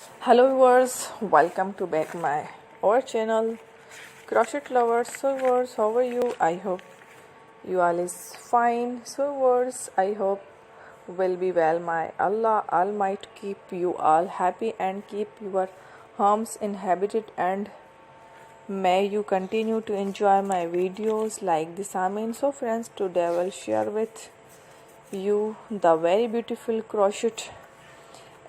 Hello viewers, welcome to back my our channel Crochet Lovers. So viewers, how are you? I hope you all is fine. So viewers, I hope will be well. My Allah Almighty keep you all happy and keep your homes inhabited, and may you continue to enjoy my videos like this. Amen. So friends, today I will share with you the very beautiful crochet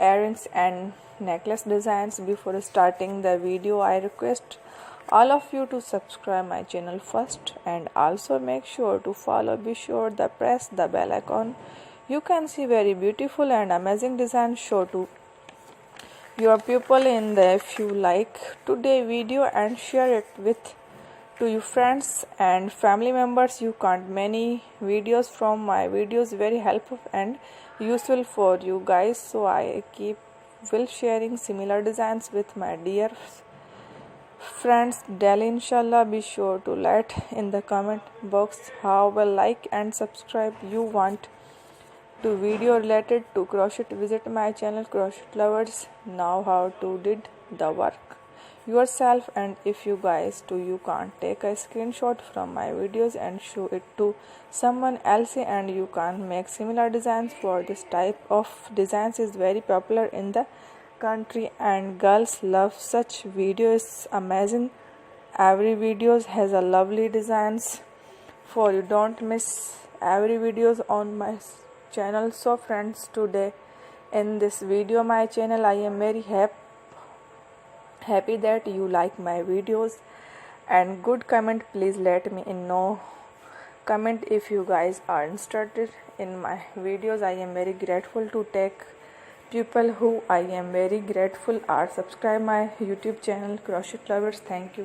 earrings and necklace designs. Before starting the video, I request all of you to subscribe my channel first, and also make sure to follow. Be sure to press the bell icon. You can see very beautiful and amazing designs show to your people in the. If you like today video and share it with to your friends and family members, you can't many videos from my videos very helpful and useful for you guys. So I keep will sharing similar designs with my dear friends daily, inshallah. Be sure to let in the comment box how well like and subscribe you want to video related to crochet. Visit my channel Crochet Lovers. Now how to did the work yourself, and if you guys too you can't take a screenshot from my videos and show it to someone else, and you can make similar designs. For this type of designs is very popular in the country and girls love such videos. Amazing, every videos has a lovely designs for you. Don't miss every videos on my channel. So friends, today in this video my channel, I am very happy that you like my videos, and good comment. Please let me know comment if you guys are interested in my videos. I am very grateful to take people who I am very grateful are subscribe my YouTube channel Crochet Lovers. Thank you.